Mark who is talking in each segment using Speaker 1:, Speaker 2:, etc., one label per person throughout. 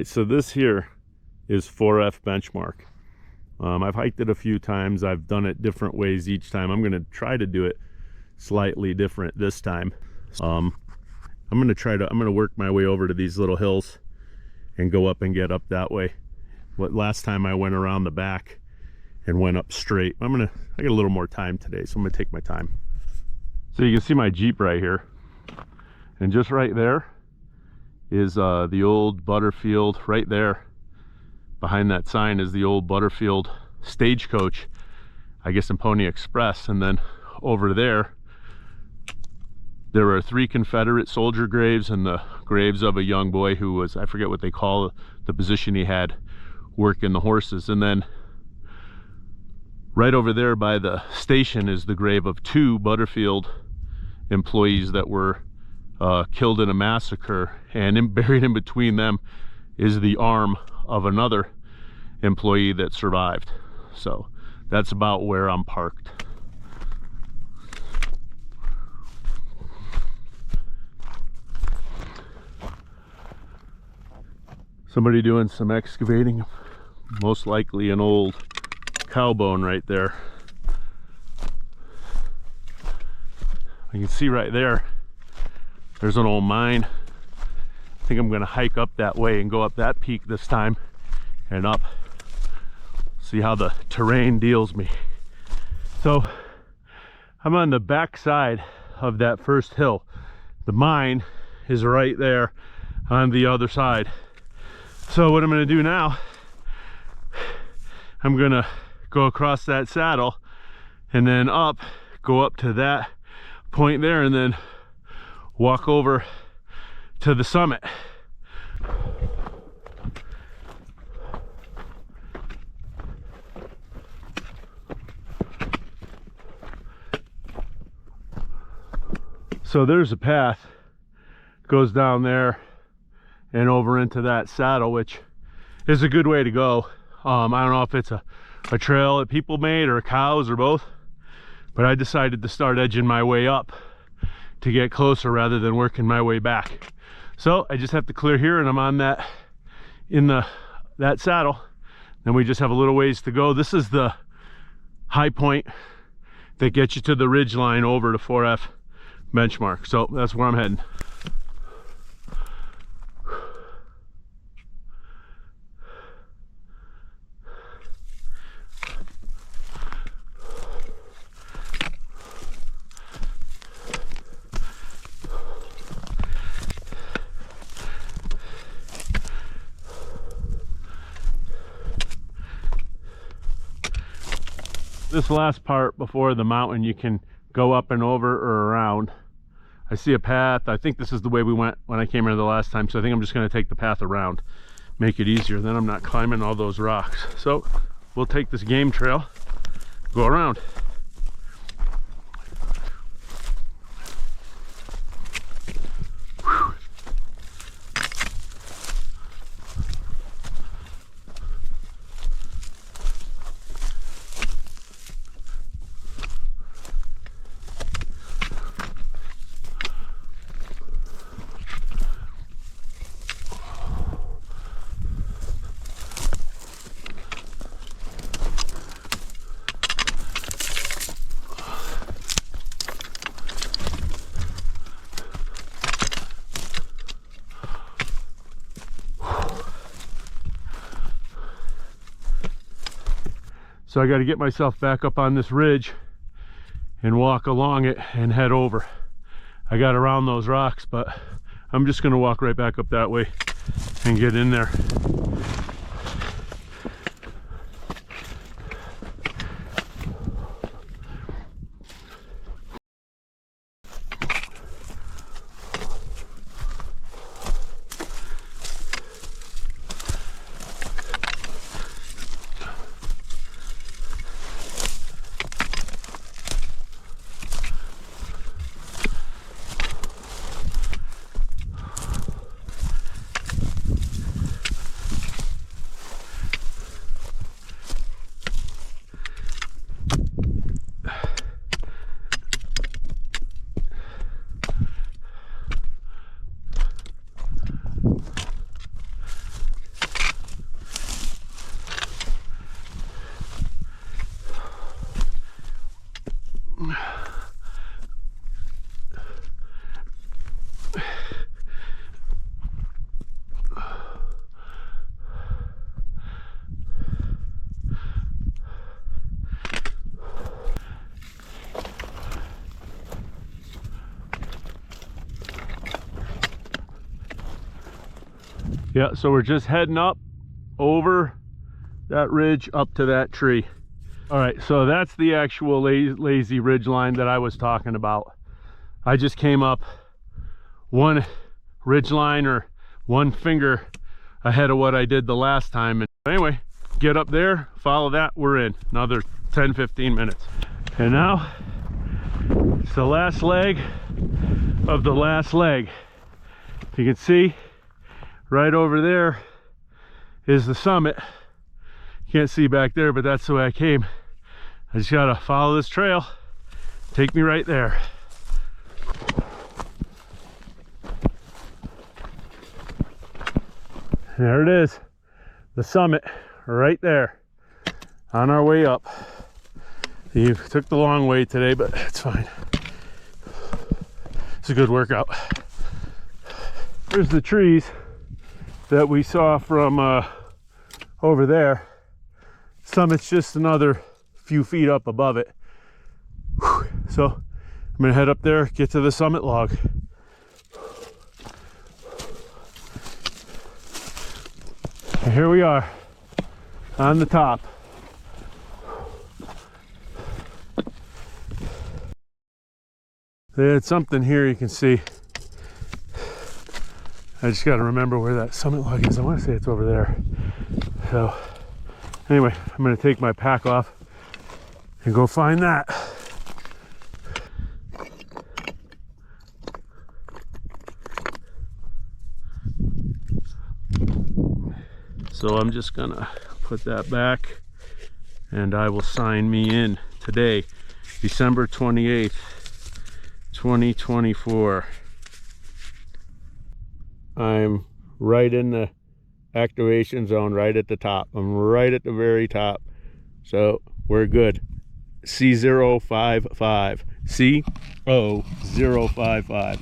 Speaker 1: right, so this here is 4F benchmark. I've hiked it a few times. I've done it different ways each time. I'm going to try to do it slightly different this time. I'm going to work my way over to these little hills and go up and get up that way. Last time I went around the back and went up straight. I got a little more time today, so I'm going to take my time. So you can see my Jeep right here, and just right there is the old Butterfield. Right there behind that sign is the old Butterfield stagecoach, I guess in Pony Express. And then over there were 3 Confederate soldier graves and the graves of a young boy who was, I forget what they call the position he had, working the horses. And then right over there by the station is the grave of 2 Butterfield employees that were killed in a massacre, and buried in between them is the arm of another employee that survived. So that's about where I'm parked. Somebody doing some excavating, most likely an old cow bone right there. You can see right there's an old mine. I think I'm going to hike up that way and go up that peak this time and up. See how the terrain deals me. So I'm on the back side of that first hill. The mine is right there on the other side. So what I'm going to do now, I'm going to go across that saddle and then go up to that point there and then walk over to the summit. So there's a path, goes down there and over into that saddle, which is a good way to go. I don't know if it's a trail that people made or cows or both, but I decided to start edging my way up to get closer rather than working my way back. So I just have to clear here and I'm on that saddle. Then we just have a little ways to go. This is the high point that gets you to the ridge line over to 4F benchmark. So that's where I'm heading. This last part before the mountain, you can go up and over or around. I see a path. I think this is the way we went when I came here the last time, so I think I'm just going to take the path around, make it easier. Then I'm not climbing all those rocks. So we'll take this game trail, go around. So I got to get myself back up on this ridge and walk along it and head over. I got around those rocks, but I'm just going to walk right back up that way and get in there. Yeah, so we're just heading up over that ridge up to that tree. All right, so that's the actual lazy ridge line that I was talking about. I just came up one ridge line or one finger ahead of what I did the last time. And anyway, get up there, follow that, we're in another 10-15 minutes. And now it's the last leg of the last leg. You can see right over there is the summit. Can't see back there, but that's the way I came. I just gotta follow this trail, take me right there. There it is, the summit right there on our way up. You took the long way today, but it's fine. It's a good workout. There's the trees that we saw from over there. Summit's just another few feet up above it. Whew. So I'm gonna head up there, get to the summit log. And here we are on the top. They had something here you can see. I just got to remember where that summit log is. I want to say it's over there. So anyway, I'm going to take my pack off and go find that. So I'm just going to put that back and I will sign me in today, December 28th, 2024. I'm right in the activation zone, right at the top. I'm right at the very top. So we're good. CO-055. CO-055.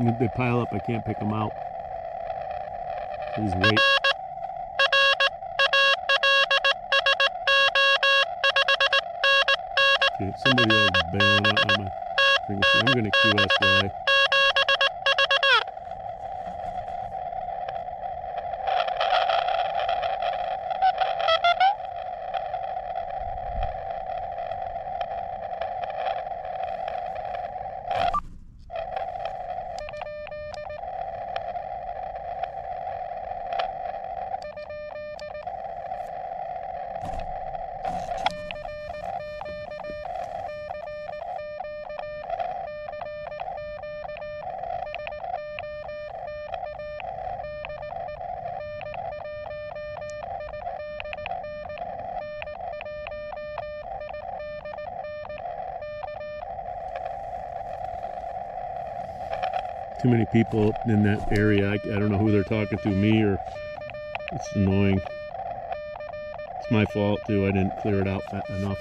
Speaker 1: If they pile up, I can't pick them out. His weight. Okay, somebody else bailing out on my frequency. I'm going to QSY. Too many people in that area. I don't know who they're talking to, me or it's annoying. It's my fault too. I didn't clear it out enough.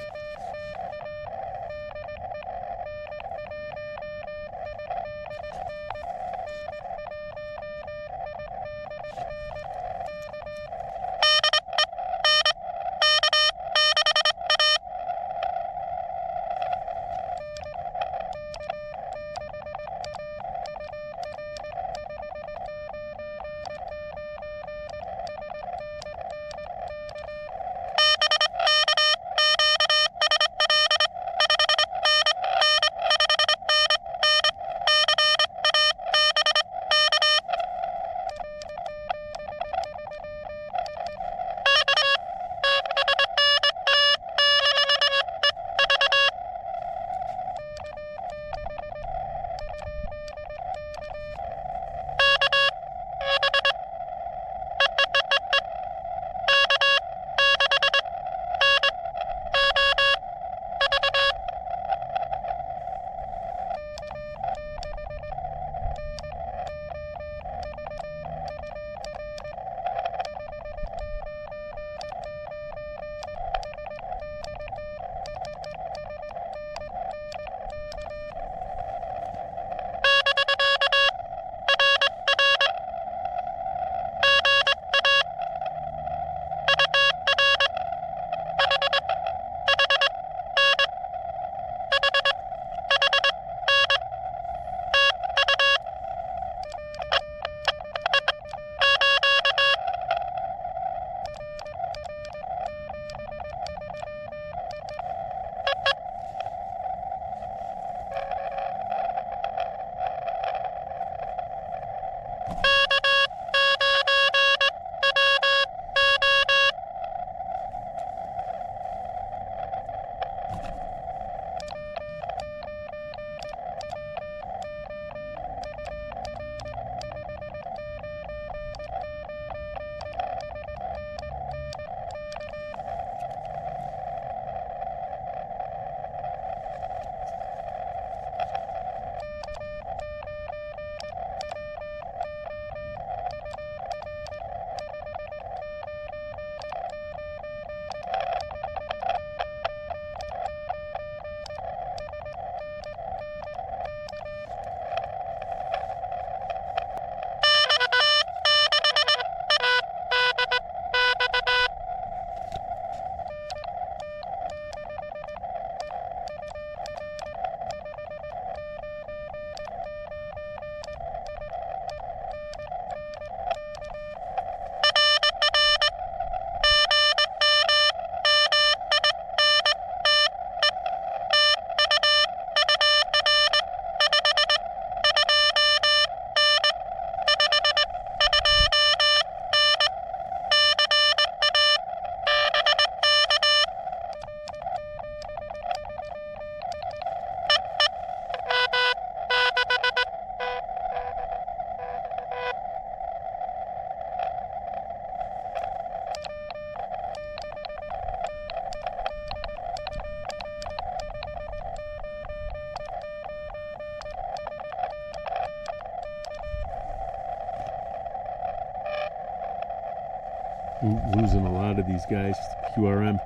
Speaker 1: Losing a lot of these guys to QRM.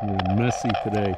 Speaker 1: Really messy today.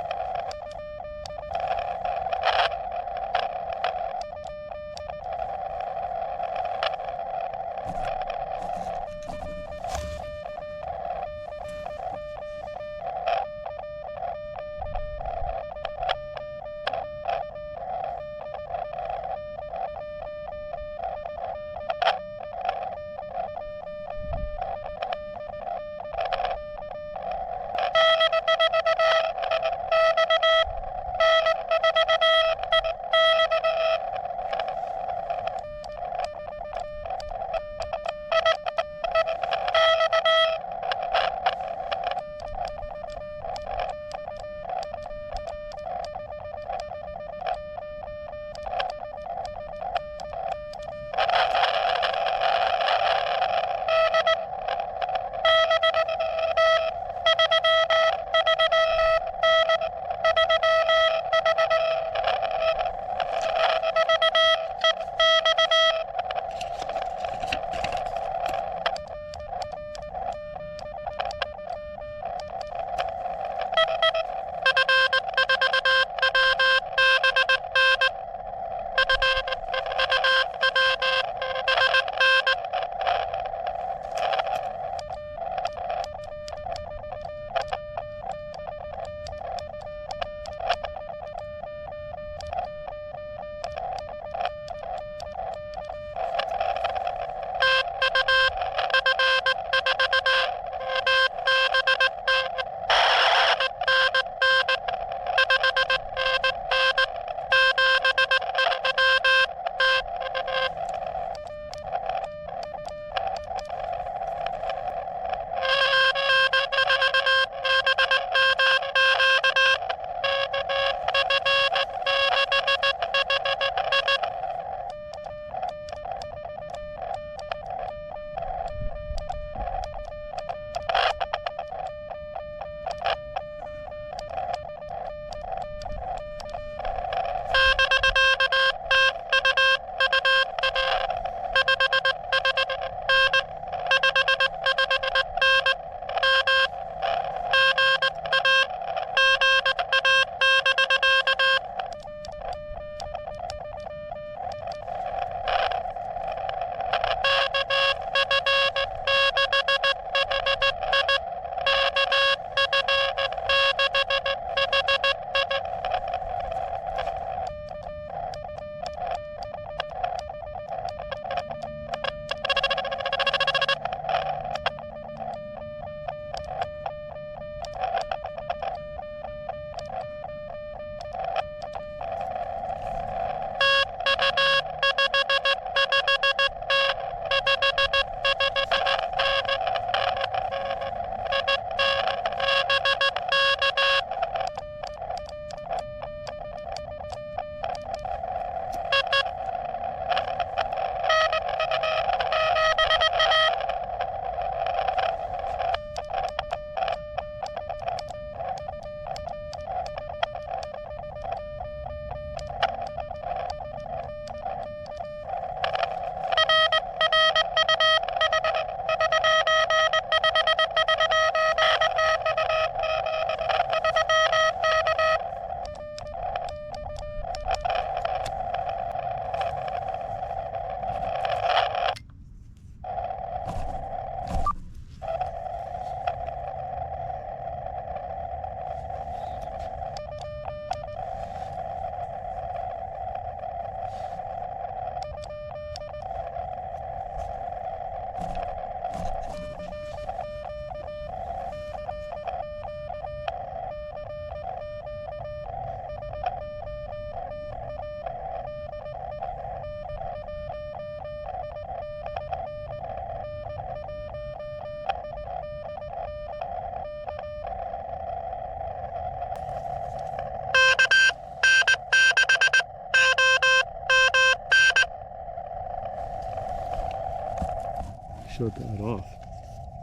Speaker 1: Shut that off.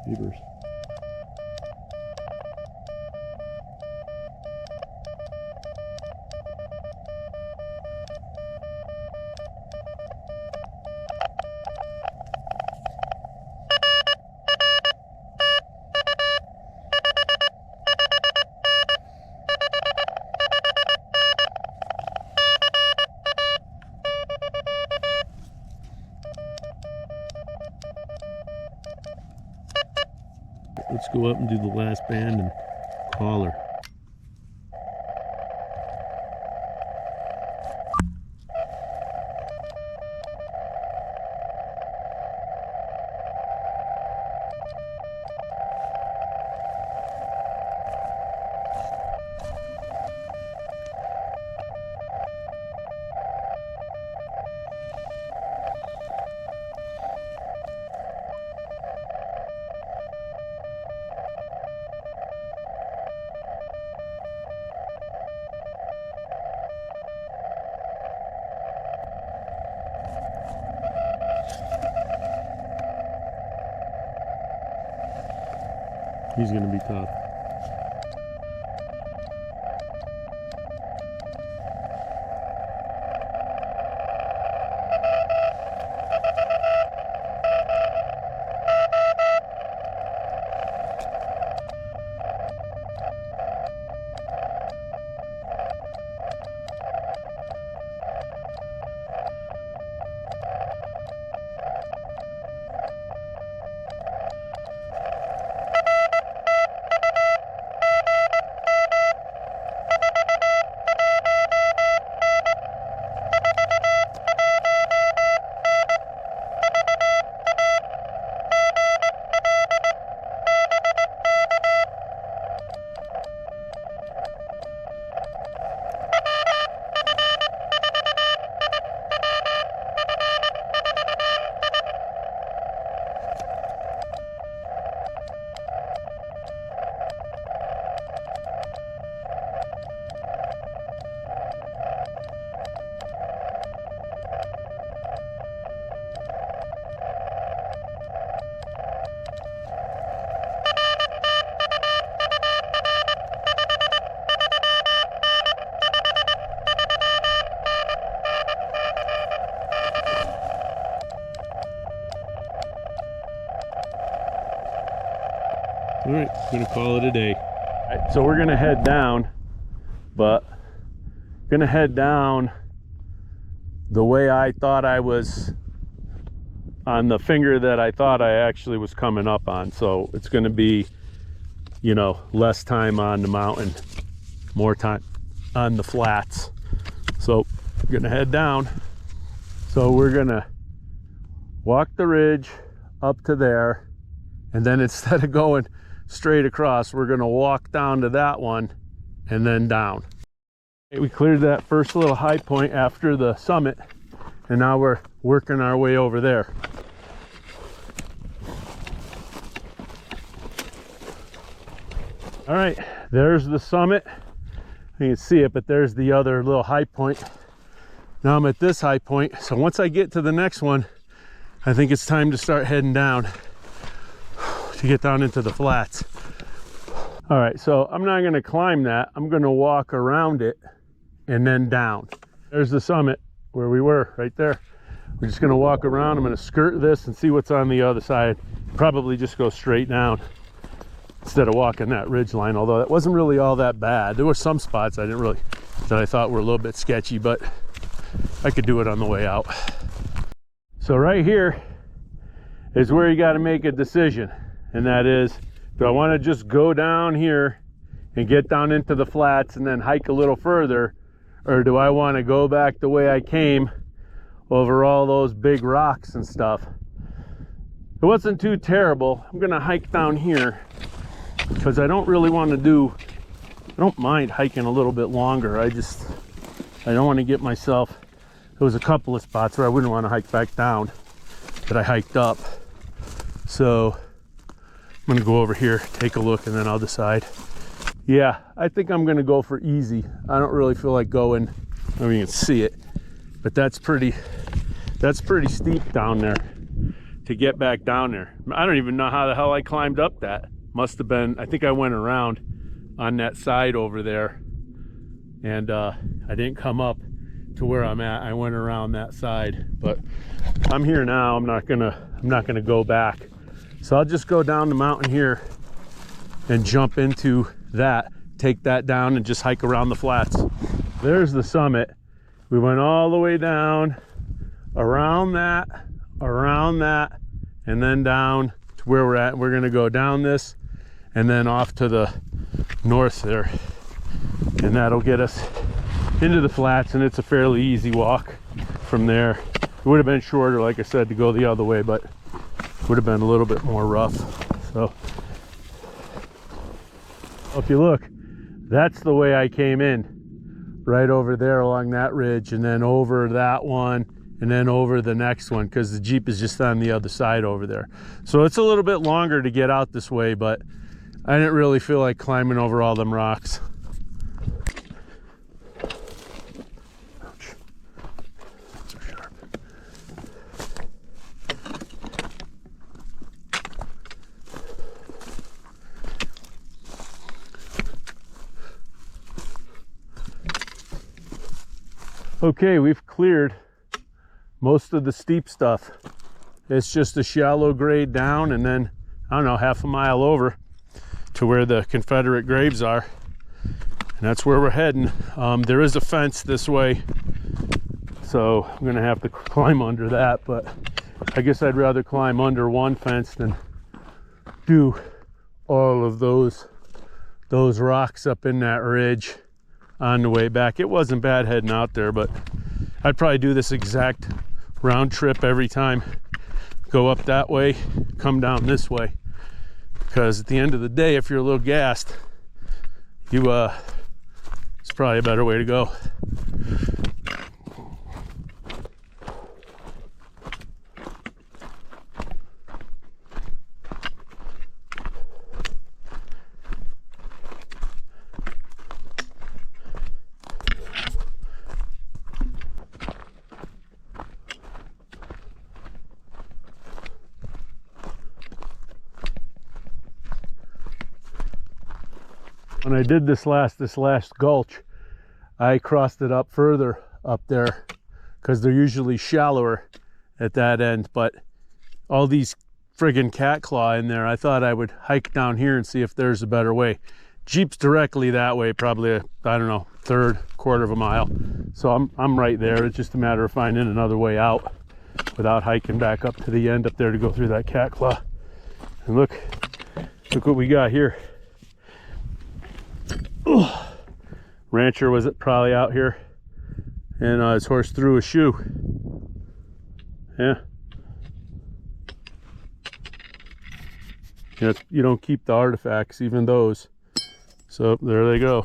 Speaker 1: Beavers. let's go up and do the last band and call her. He's going to be tough. All right, gonna call it a day. All right, so we're gonna head down, but gonna head down the way I thought I was on the finger that I thought I actually was coming up on. So it's gonna be, you know, less time on the mountain, more time on the flats. So we're gonna head down. So we're gonna walk the ridge up to there, and then instead of going straight across, we're gonna walk down to that one and then down. We cleared that first little high point after the summit, and now we're working our way over there. All right, there's the summit. You can see it, but there's the other little high point. Now I'm at this high point, so once I get to the next one, I think it's time to start heading down to get down into the flats. All right, so I'm not gonna climb that. I'm gonna walk around it and then down. There's the summit where we were, right there. We're just gonna walk around. I'm gonna skirt this and see what's on the other side. Probably just go straight down instead of walking that ridge line, although that wasn't really all that bad. There were some spots that I thought were a little bit sketchy, but I could do it on the way out. So right here is where you gotta make a decision. And that is, do I wanna just go down here and get down into the flats and then hike a little further, or do I wanna go back the way I came over all those big rocks and stuff? It wasn't too terrible. I'm gonna hike down here because I don't really want to I don't mind hiking a little bit longer. I don't want to get myself, there was a couple of spots where I wouldn't want to hike back down that I hiked up. So I'm gonna go over here, take a look, and then I'll decide. Yeah, I think I'm gonna go for easy. I don't really feel like going, I mean, you can see it, but that's pretty steep down there to get back down there. I don't even know how the hell I climbed up that. Must have been, I think I went around on that side over there, and I didn't come up to where I'm at. I went around that side, but I'm here now. I'm not gonna go back. So I'll just go down the mountain here and jump into that, take that down, and just hike around the flats. There's the summit. We went all the way down, around that, and then down to where we're at. We're gonna go down this and then off to the north there, and that'll get us into the flats, and it's a fairly easy walk from there. It would have been shorter, like I said, to go the other way, but it would have been a little bit more rough. So if you look, that's the way I came in, right over there along that ridge, and then over that one, and then over the next one, because the Jeep is just on the other side over there. So it's a little bit longer to get out this way, but I didn't really feel like climbing over all them rocks. Ouch. So sharp. Okay, we've cleared most of the steep stuff. It's just a shallow grade down, and then I don't know, half a mile over to where the Confederate graves are, and that's where we're heading. There is a fence this way, so I'm gonna have to climb under that, but I guess I'd rather climb under one fence than do all of those rocks up in that ridge on the way back. It wasn't bad heading out there, but I'd probably do this exact round trip every time. Go up that way, come down this way, because at the end of the day, if you're a little gassed, it's probably a better way to go. When I did this last gulch, I crossed it up further up there because they're usually shallower at that end, but all these friggin' cat claw in there, I thought I would hike down here and see if there's a better way. Jeep's directly that way, probably I don't know, quarter of a mile. So I'm right there. It's just a matter of finding another way out without hiking back up to the end up there to go through that cat claw. And look what we got here. Ugh. Rancher was probably out here, and his horse threw a shoe. Yeah. You don't keep the artifacts, even those. So there they go.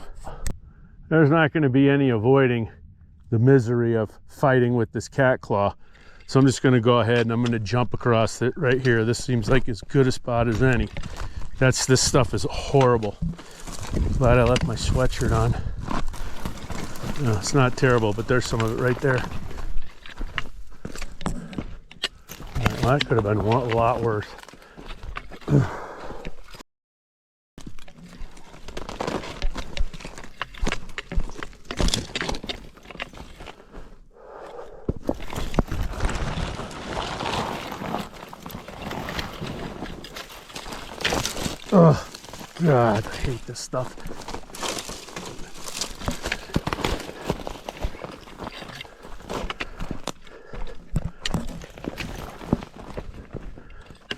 Speaker 1: There's not going to be any avoiding the misery of fighting with this cat claw. So I'm just going to go ahead and I'm going to jump across it right here. This seems like as good a spot as any. This stuff is horrible. Glad I left my sweatshirt on. No, it's not terrible, but there's some of it right there. Right, well, that could have been a lot worse. Oh, God, I hate this stuff.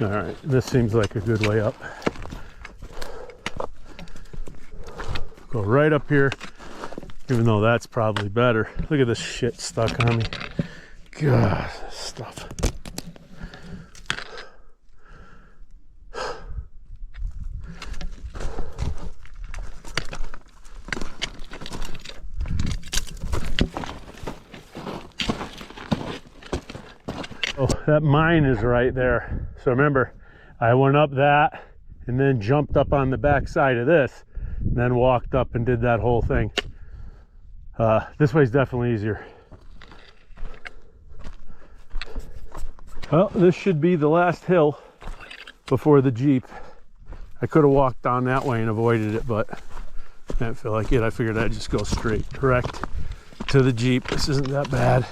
Speaker 1: All right, this seems like a good way up. Go right up here, even though that's probably better. Look at this shit stuck on me. God, this stuff. Oh, that mine is right there. So remember, I went up that and then jumped up on the back side of this, and then walked up and did that whole thing. This way's definitely easier. Well, this should be the last hill before the Jeep. I could have walked down that way and avoided it, but I didn't feel like it. I figured I'd just go straight, direct to the Jeep. This isn't that bad.